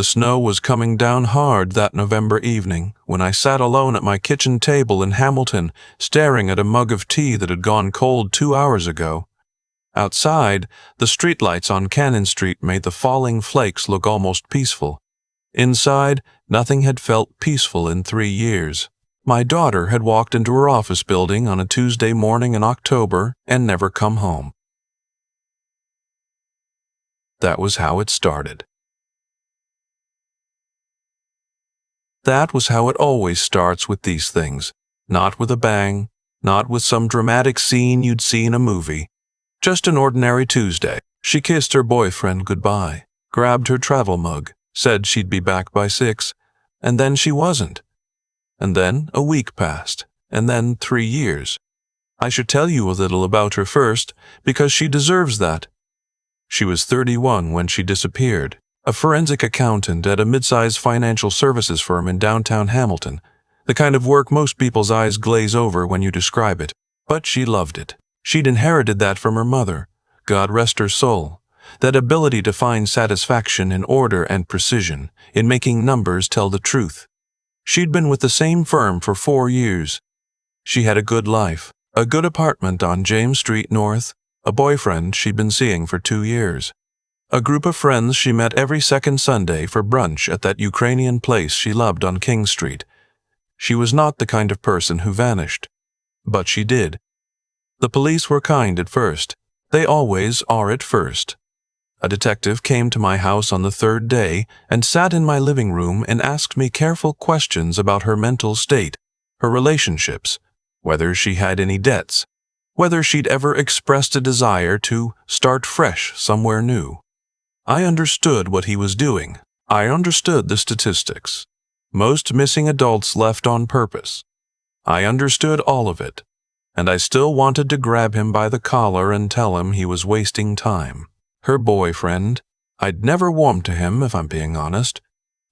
The snow was coming down hard that November evening when I sat alone at my kitchen table in Hamilton, staring at a mug of tea that had gone cold 2 hours ago. Outside, the streetlights on Cannon Street made the falling flakes look almost peaceful. Inside, nothing had felt peaceful in 3 years. My daughter had walked into her office building on a Tuesday morning in October and never come home. That was how it started. That was how it always starts with these things. Not with a bang, not with some dramatic scene you'd see in a movie. Just an ordinary Tuesday. She kissed her boyfriend goodbye, grabbed her travel mug, said she'd be back by 6, and then she wasn't. And then a week passed, and then 3 years. I should tell you a little about her first, because she deserves that. She was 31 when she disappeared, a forensic accountant at a mid-sized financial services firm in downtown Hamilton, the kind of work most people's eyes glaze over when you describe it. But she loved it. She'd inherited that from her mother, God rest her soul, that ability to find satisfaction in order and precision, in making numbers tell the truth. She'd been with the same firm for 4 years. She had a good life, a good apartment on James Street North, a boyfriend she'd been seeing for 2 years. A group of friends she met every second Sunday for brunch at that Ukrainian place she loved on King Street. She was not the kind of person who vanished. But she did. The police were kind at first. They always are at first. A detective came to my house on the 3rd day and sat in my living room and asked me careful questions about her mental state, her relationships, whether she had any debts, whether she'd ever expressed a desire to start fresh somewhere new. I understood what he was doing. I understood the statistics. Most missing adults left on purpose. I understood all of it, and I still wanted to grab him by the collar and tell him he was wasting time. Her boyfriend, I'd never warmed to him if I'm being honest.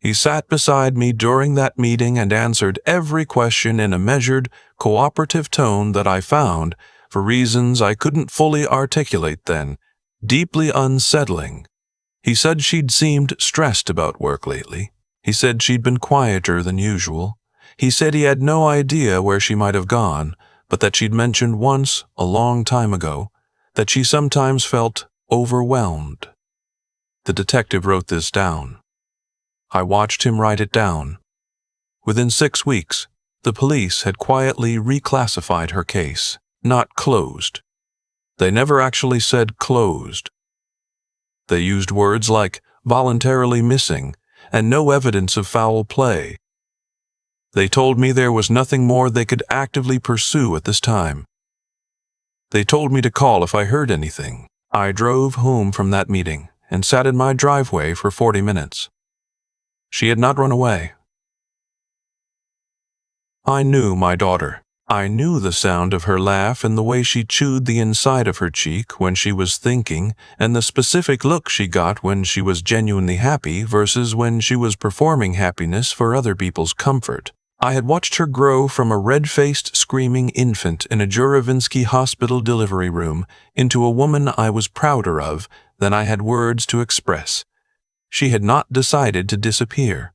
He sat beside me during that meeting and answered every question in a measured, cooperative tone that I found, for reasons I couldn't fully articulate then, deeply unsettling. He said she'd seemed stressed about work lately. He said she'd been quieter than usual. He said he had no idea where she might have gone, but that she'd mentioned once, a long time ago, that she sometimes felt overwhelmed. The detective wrote this down. I watched him write it down. Within 6 weeks, the police had quietly reclassified her case, not closed. They never actually said closed. They used words like voluntarily missing and no evidence of foul play. They told me there was nothing more they could actively pursue at this time. They told me to call if I heard anything. I drove home from that meeting and sat in my driveway for 40 minutes. She had not run away. I knew my daughter. I knew the sound of her laugh and the way she chewed the inside of her cheek when she was thinking, and the specific look she got when she was genuinely happy versus when she was performing happiness for other people's comfort. I had watched her grow from a red-faced, screaming infant in a Juravinsky hospital delivery room into a woman I was prouder of than I had words to express. She had not decided to disappear.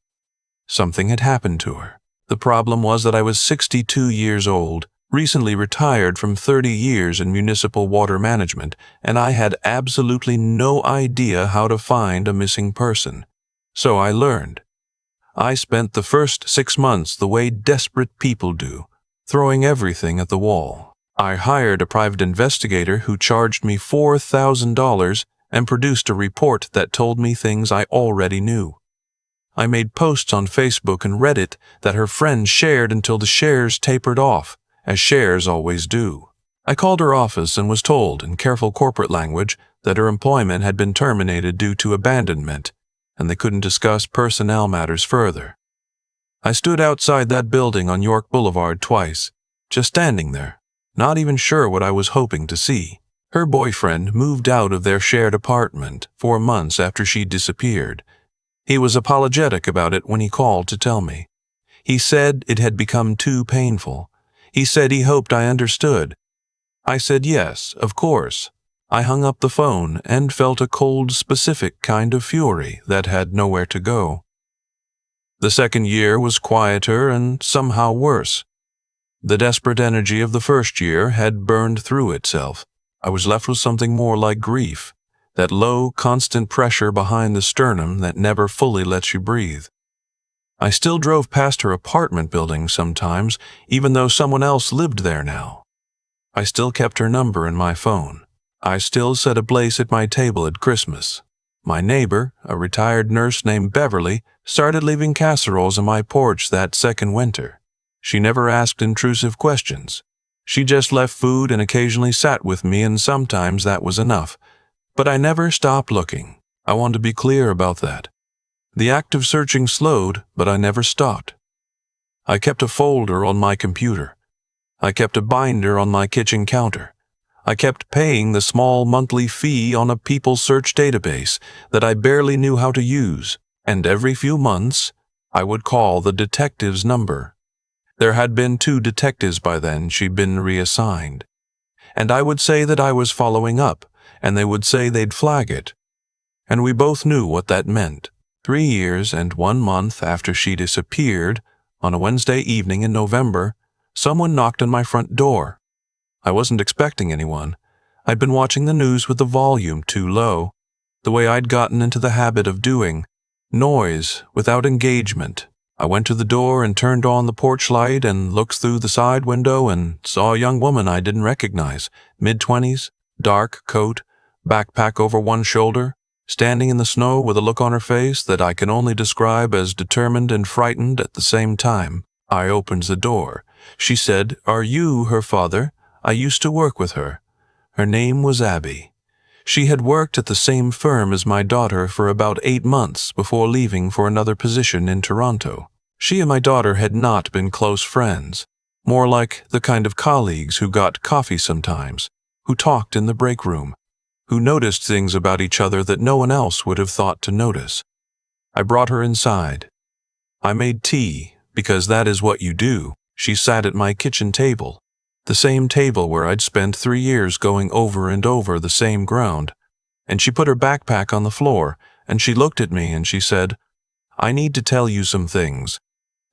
Something had happened to her. The problem was that I was 62 years old, recently retired from 30 years in municipal water management, and I had absolutely no idea how to find a missing person. So I learned. I spent the first 6 months the way desperate people do, throwing everything at the wall. I hired a private investigator who charged me $4,000 and produced a report that told me things I already knew. I made posts on Facebook and Reddit that her friends shared until the shares tapered off, as shares always do. I called her office and was told, in careful corporate language, that her employment had been terminated due to abandonment, and they couldn't discuss personnel matters further. I stood outside that building on York Boulevard twice, just standing there, not even sure what I was hoping to see. Her boyfriend moved out of their shared apartment 4 months after she disappeared. He was apologetic about it when he called to tell me. He said it had become too painful. He said he hoped I understood. I said yes, of course. I hung up the phone and felt a cold, specific kind of fury that had nowhere to go. The second year was quieter and somehow worse. The desperate energy of the first year had burned through itself. I was left with something more like grief, that low, constant pressure behind the sternum that never fully lets you breathe. I still drove past her apartment building sometimes, even though someone else lived there now. I still kept her number in my phone. I still set a place at my table at Christmas. My neighbor, a retired nurse named Beverly, started leaving casseroles on my porch that second winter. She never asked intrusive questions. She just left food and occasionally sat with me, and sometimes that was enough. But I never stopped looking. I want to be clear about that. The act of searching slowed, but I never stopped. I kept a folder on my computer. I kept a binder on my kitchen counter. I kept paying the small monthly fee on a people search database that I barely knew how to use, and every few months, I would call the detective's number. There had been 2 detectives by then. She'd been reassigned. And I would say that I was following up, and they would say they'd flag it. And we both knew what that meant. 3 years and 1 month after she disappeared, on a Wednesday evening in November, someone knocked on my front door. I wasn't expecting anyone. I'd been watching the news with the volume too low, the way I'd gotten into the habit of doing. Noise without engagement. I went to the door and turned on the porch light and looked through the side window and saw a young woman I didn't recognize, mid-20s, dark coat, backpack over one shoulder, standing in the snow with a look on her face that I can only describe as determined and frightened at the same time. I opened the door. She said, "Are you her father? I used to work with her." Her name was Abby. She had worked at the same firm as my daughter for about 8 months before leaving for another position in Toronto. She and my daughter had not been close friends, more like the kind of colleagues who got coffee sometimes, who talked in the break room, who noticed things about each other that no one else would have thought to notice. I brought her inside. I made tea, because that is what you do. She sat at my kitchen table, the same table where I'd spent 3 years going over and over the same ground, and she put her backpack on the floor, and she looked at me and she said, "I need to tell you some things,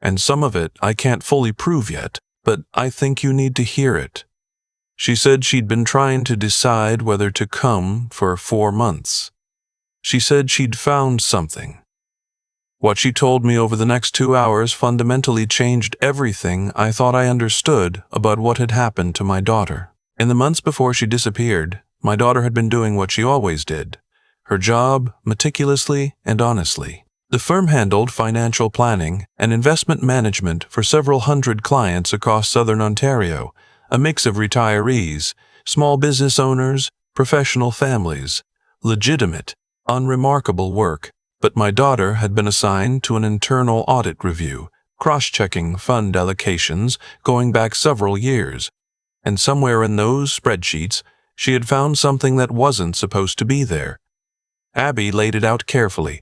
and some of it I can't fully prove yet, but I think you need to hear it." She said she'd been trying to decide whether to come for 4 months. She said she'd found something. What she told me over the next 2 hours fundamentally changed everything I thought I understood about what had happened to my daughter. In the months before she disappeared, my daughter had been doing what she always did, her job meticulously and honestly. The firm handled financial planning and investment management for several hundred clients across southern Ontario, a mix of retirees, small business owners, professional families, legitimate, unremarkable work. But my daughter had been assigned to an internal audit review, cross-checking fund allocations going back several years. And somewhere in those spreadsheets, she had found something that wasn't supposed to be there. Abby laid it out carefully,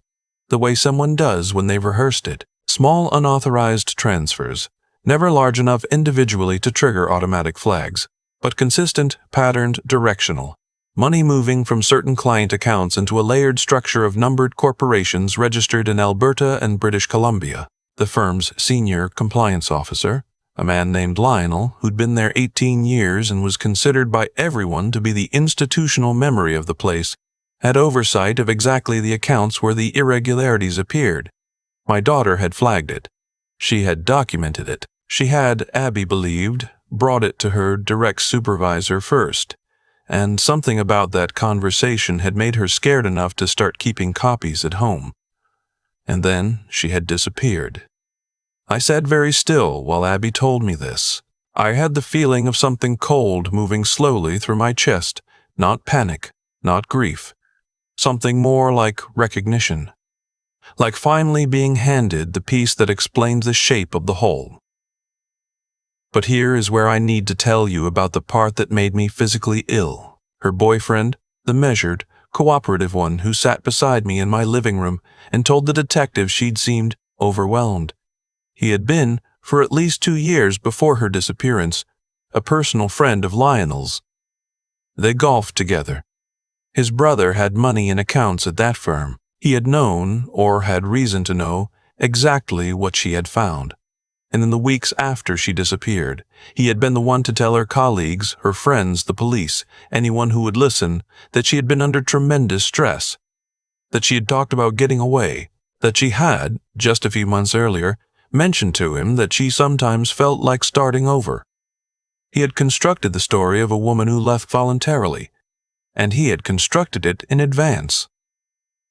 the way someone does when they've rehearsed it. Small unauthorized transfers, never large enough individually to trigger automatic flags, but consistent, patterned, directional. Money moving from certain client accounts into a layered structure of numbered corporations registered in Alberta and British Columbia. The firm's senior compliance officer, a man named Lionel, who'd been there 18 years and was considered by everyone to be the institutional memory of the place, had oversight of exactly the accounts where the irregularities appeared. My daughter had flagged it. She had documented it. She had, Abby believed, brought it to her direct supervisor first. And something about that conversation had made her scared enough to start keeping copies at home. And then she had disappeared. I sat very still while Abby told me this. I had the feeling of something cold moving slowly through my chest, not panic, not grief. Something more like recognition. Like finally being handed the piece that explained the shape of the whole. But here is where I need to tell you about the part that made me physically ill. Her boyfriend, the measured, cooperative one who sat beside me in my living room and told the detective she'd seemed overwhelmed. He had been, for at least 2 years before her disappearance, a personal friend of Lionel's. They golfed together. His brother had money in accounts at that firm. He had known, or had reason to know, exactly what she had found. And in the weeks after she disappeared, he had been the one to tell her colleagues, her friends, the police, anyone who would listen, that she had been under tremendous stress, that she had talked about getting away, that she had, just a few months earlier, mentioned to him that she sometimes felt like starting over. He had constructed the story of a woman who left voluntarily, and he had constructed it in advance.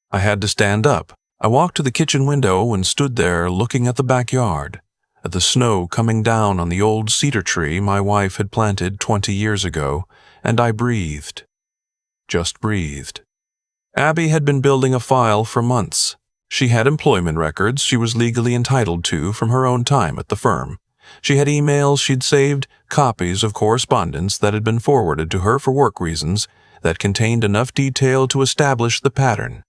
I had to stand up. I walked to the kitchen window and stood there looking at the backyard, at the snow coming down on the old cedar tree my wife had planted 20 years ago, and I breathed. Just breathed. Abby had been building a file for months. She had employment records she was legally entitled to from her own time at the firm. She had emails she'd saved, copies of correspondence that had been forwarded to her for work reasons that contained enough detail to establish the pattern.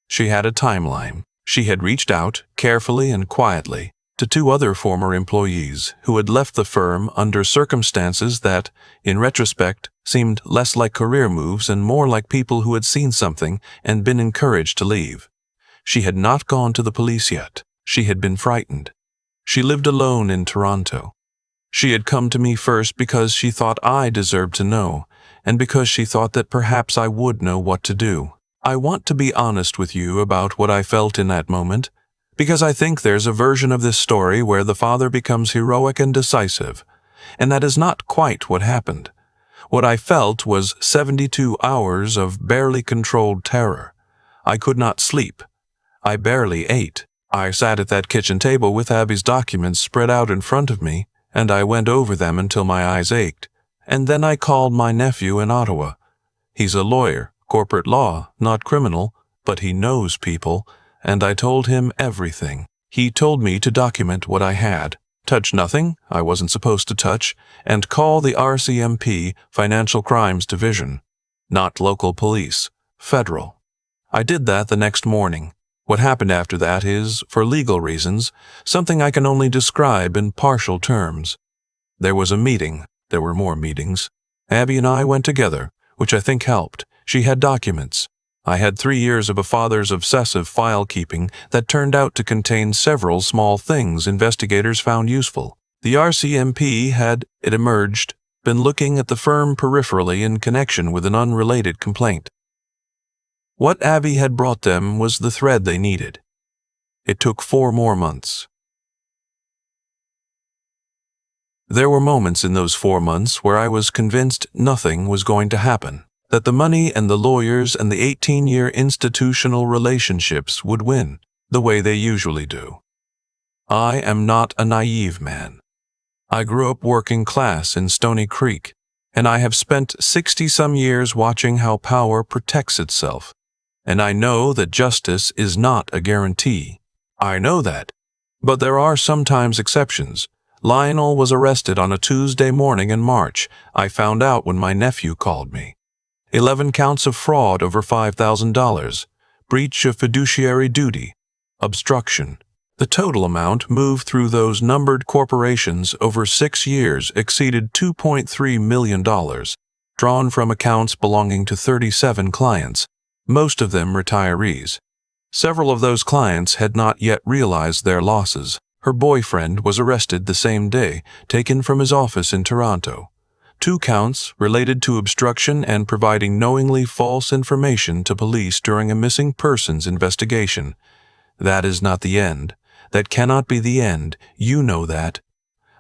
She had a timeline. She had reached out, carefully and quietly, to 2 other former employees who had left the firm under circumstances that, in retrospect, seemed less like career moves and more like people who had seen something and been encouraged to leave. She had not gone to the police yet. She had been frightened. She lived alone in Toronto. She had come to me first because she thought I deserved to know, and because she thought that perhaps I would know what to do. I want to be honest with you about what I felt in that moment, because I think there's a version of this story where the father becomes heroic and decisive, and that is not quite what happened. What I felt was 72 hours of barely controlled terror. I could not sleep. I barely ate. I sat at that kitchen table with Abby's documents spread out in front of me, and I went over them until my eyes ached. And then I called my nephew in Ottawa. He's a lawyer, corporate law, not criminal, but he knows people, and I told him everything. He told me to document what I had, touch nothing I wasn't supposed to touch, and call the RCMP Financial Crimes Division, not local police, federal. I did that the next morning. What happened after that is, for legal reasons, something I can only describe in partial terms. There was a meeting. There were more meetings. Abby and I went together, which I think helped. She had documents. I had 3 years of a father's obsessive file keeping that turned out to contain several small things investigators found useful. The RCMP had, it emerged, been looking at the firm peripherally in connection with an unrelated complaint. What Abby had brought them was the thread they needed. It took 4 more months. There were moments in those 4 months where I was convinced nothing was going to happen, that the money and the lawyers and the 18-year institutional relationships would win, the way they usually do. I am not a naive man. I grew up working class in Stony Creek, and I have spent 60-some years watching how power protects itself. And I know that justice is not a guarantee. I know that. But there are sometimes exceptions. Lionel was arrested on a Tuesday morning in March. I found out when my nephew called me. 11 counts of fraud over $5,000, breach of fiduciary duty, obstruction. The total amount moved through those numbered corporations over 6 years exceeded $2.3 million, drawn from accounts belonging to 37 clients, most of them retirees. Several of those clients had not yet realized their losses. Her boyfriend was arrested the same day, taken from his office in Toronto. 2 counts related to obstruction and providing knowingly false information to police during a missing persons investigation. That is not the end. That cannot be the end. You know that.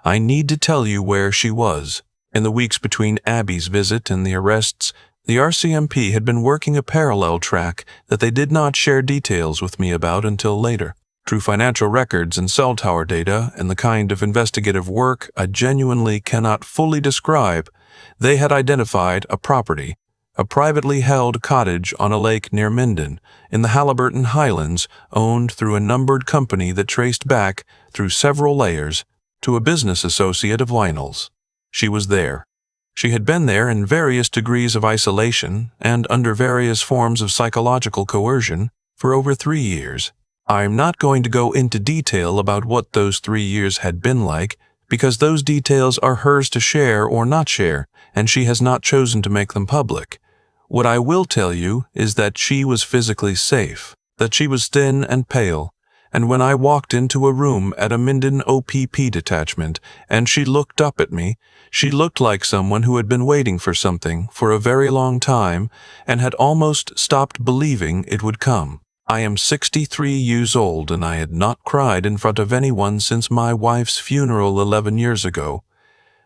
I need to tell you where she was. In the weeks between Abby's visit and the arrests, the RCMP had been working a parallel track that they did not share details with me about until later. Through financial records and cell tower data and the kind of investigative work I genuinely cannot fully describe, they had identified a property, a privately held cottage on a lake near Minden, in the Haliburton Highlands, owned through a numbered company that traced back, through several layers, to a business associate of Lionel's. She was there. She had been there in various degrees of isolation and under various forms of psychological coercion for over 3 years. I'm not going to go into detail about what those 3 years had been like, because those details are hers to share or not share, and she has not chosen to make them public. What I will tell you is that she was physically safe, that she was thin and pale, And when I walked into a room at a Minden OPP detachment and she looked up at me, she looked like someone who had been waiting for something for a very long time and had almost stopped believing it would come. I am 63 years old and I had not cried in front of anyone since my wife's funeral 11 years ago.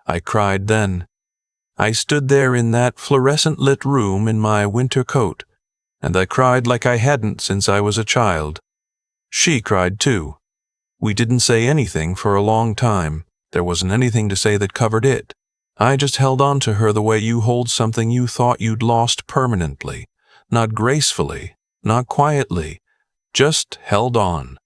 I cried then. I stood there in that fluorescent-lit room in my winter coat, and I cried like I hadn't since I was a child. She cried too. We didn't say anything for a long time. There wasn't anything to say that covered it. I just held on to her the way you hold something you thought you'd lost permanently. Not gracefully, not quietly, just held on.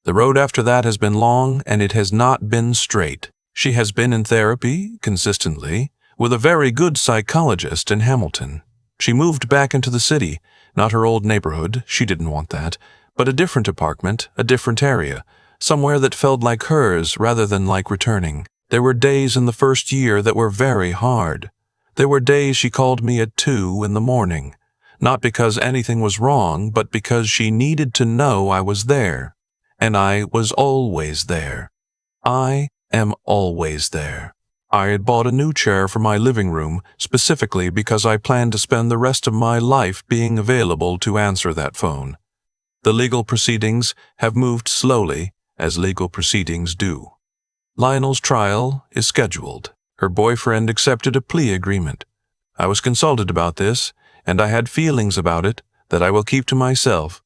The road after that has been long and it has not been straight. She has been in therapy, consistently, with a very good psychologist in Hamilton. She moved back into the city, not her old neighborhood, she didn't want that, but a different apartment, a different area, somewhere that felt like hers rather than like returning. There were days in the first year that were very hard. There were days she called me at 2 in the morning, not because anything was wrong, but because she needed to know I was there. And I was always there. I am always there. I had bought a new chair for my living room specifically because I planned to spend the rest of my life being available to answer that phone. The legal proceedings have moved slowly, as legal proceedings do. Lionel's trial is scheduled. Her boyfriend accepted a plea agreement. I was consulted about this, and I had feelings about it that I will keep to myself,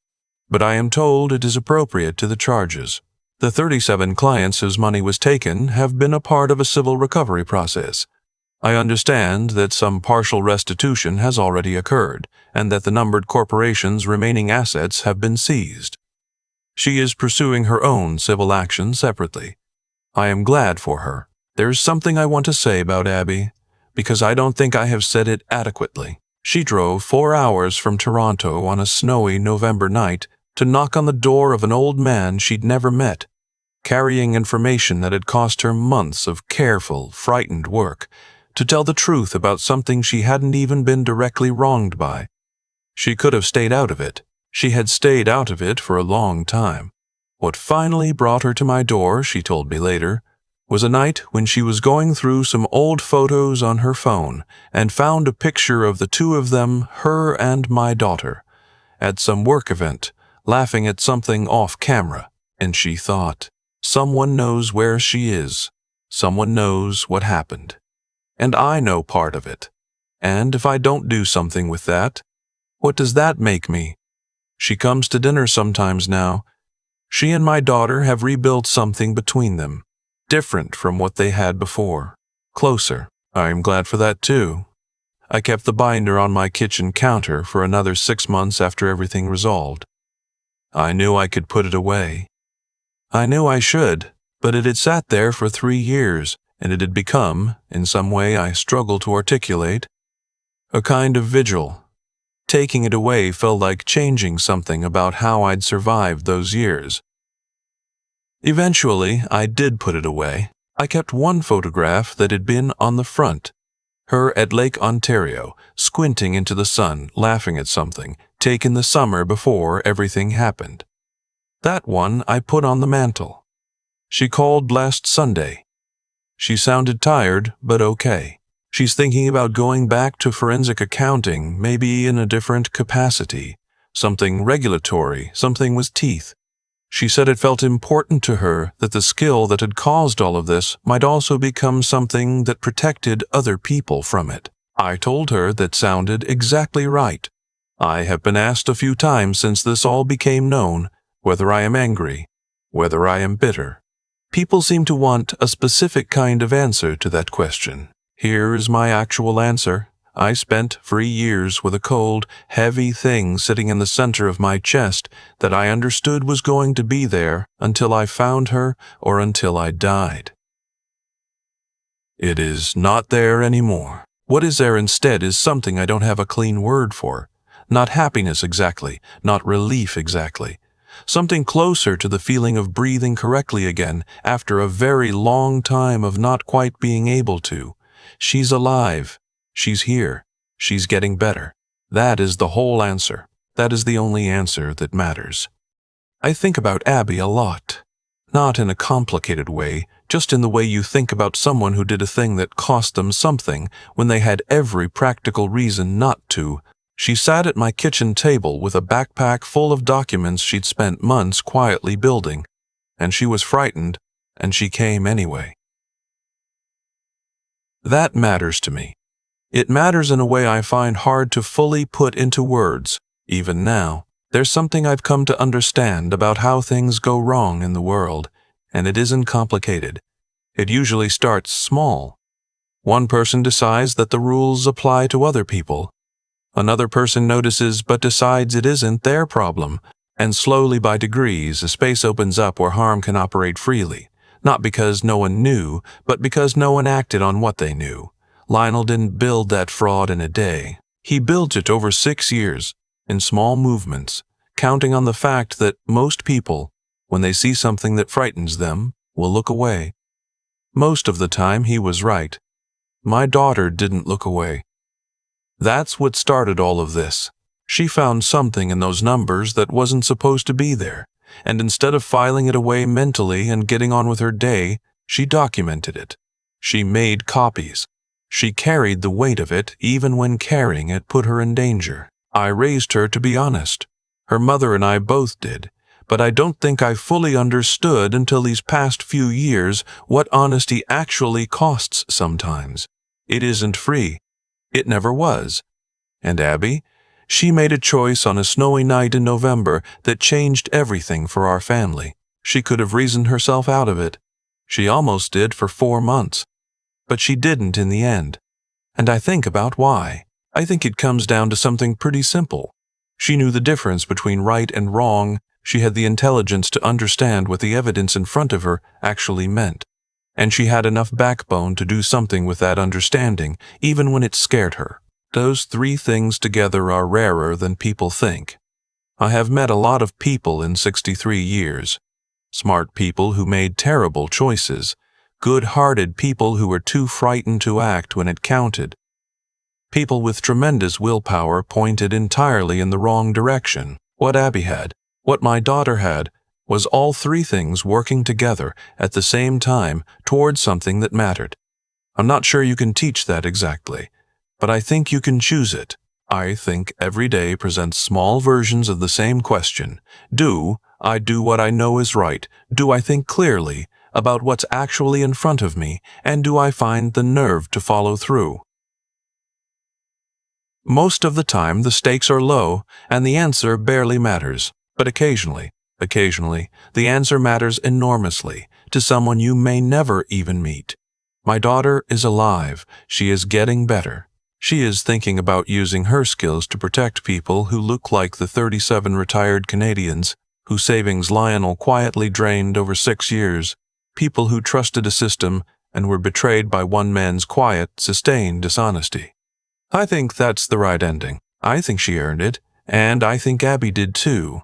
but I am told it is appropriate to the charges. The 37 clients whose money was taken have been a part of a civil recovery process. I understand that some partial restitution has already occurred, and that the numbered corporation's remaining assets have been seized. She is pursuing her own civil action separately. I am glad for her. There is something I want to say about Abby, because I don't think I have said it adequately. She drove 4 hours from Toronto on a snowy November night to knock on the door of an old man she'd never met, carrying information that had cost her months of careful, frightened work, to tell the truth about something she hadn't even been directly wronged by. She could have stayed out of it. She had stayed out of it for a long time. What finally brought her to my door, she told me later, was a night when she was going through some old photos on her phone and found a picture of the two of them, her and my daughter, at some work event, laughing at something off camera, and she thought, someone knows where she is. Someone knows what happened. And I know part of it. And if I don't do something with that, what does that make me? She comes to dinner sometimes now. She and my daughter have rebuilt something between them, different from what they had before. Closer. I am glad for that too. I kept the binder on my kitchen counter for another 6 months after everything resolved. I knew I could put it away. I knew I should, but it had sat there for 3 years, and it had become, in some way I struggle to articulate, a kind of vigil. Taking it away felt like changing something about how I'd survived those years. Eventually, I did put it away. I kept one photograph that had been on the front. Her at Lake Ontario, squinting into the sun, laughing at something, taken the summer before everything happened. That one I put on the mantel. She called last Sunday. She sounded tired, but okay. She's thinking about going back to forensic accounting, maybe in a different capacity. Something regulatory, something with teeth. She said it felt important to her that the skill that had caused all of this might also become something that protected other people from it. I told her that sounded exactly right. I have been asked a few times since this all became known, whether I am angry, whether I am bitter. People seem to want a specific kind of answer to that question. Here is my actual answer. I spent 3 years with a cold, heavy thing sitting in the center of my chest that I understood was going to be there until I found her or until I died. It is not there anymore. What is there instead is something I don't have a clean word for. Not happiness exactly, not relief exactly. Something closer to the feeling of breathing correctly again after a very long time of not quite being able to. She's alive. She's here. She's getting better. That is the whole answer. That is the only answer that matters. I think about Abby a lot. Not in a complicated way, just in the way you think about someone who did a thing that cost them something when they had every practical reason not to. She sat at my kitchen table with a backpack full of documents she'd spent months quietly building, and she was frightened, and she came anyway. That matters to me. It matters in a way I find hard to fully put into words, even now. There's something I've come to understand about how things go wrong in the world, and it isn't complicated. It usually starts small. One person decides that the rules apply to other people. Another person notices but decides it isn't their problem, and slowly by degrees a space opens up where harm can operate freely, not because no one knew, but because no one acted on what they knew. Lionel didn't build that fraud in a day. He built it over 6 years, in small movements, counting on the fact that most people, when they see something that frightens them, will look away. Most of the time he was right. My daughter didn't look away. That's what started all of this. She found something in those numbers that wasn't supposed to be there, and instead of filing it away mentally and getting on with her day, she documented it. She made copies. She carried the weight of it even when carrying it put her in danger. I raised her to be honest. Her mother and I both did, but I don't think I fully understood until these past few years what honesty actually costs sometimes. It isn't free. It never was. And Abby? She made a choice on a snowy night in November that changed everything for our family. She could have reasoned herself out of it. She almost did for 4 months. But she didn't in the end. And I think about why. I think it comes down to something pretty simple. She knew the difference between right and wrong. She had the intelligence to understand what the evidence in front of her actually meant. And she had enough backbone to do something with that understanding, even when it scared her. Those 3 things together are rarer than people think. I have met a lot of people in 63 years. Smart people who made terrible choices. Good-hearted people who were too frightened to act when it counted. People with tremendous willpower pointed entirely in the wrong direction. What Abby had, what my daughter had, was all 3 things working together at the same time towards something that mattered. I'm not sure you can teach that exactly, but I think you can choose it. I think every day presents small versions of the same question. Do I do what I know is right? Do I think clearly about what's actually in front of me, and do I find the nerve to follow through? Most of the time, the stakes are low, and the answer barely matters. But occasionally, the answer matters enormously to someone you may never even meet. My daughter is alive. She is getting better. She is thinking about using her skills to protect people who look like the 37 retired Canadians whose savings Lionel quietly drained over 6 years. People who trusted a system and were betrayed by one man's quiet, sustained dishonesty. I think that's the right ending. I think she earned it, and I think Abby did too.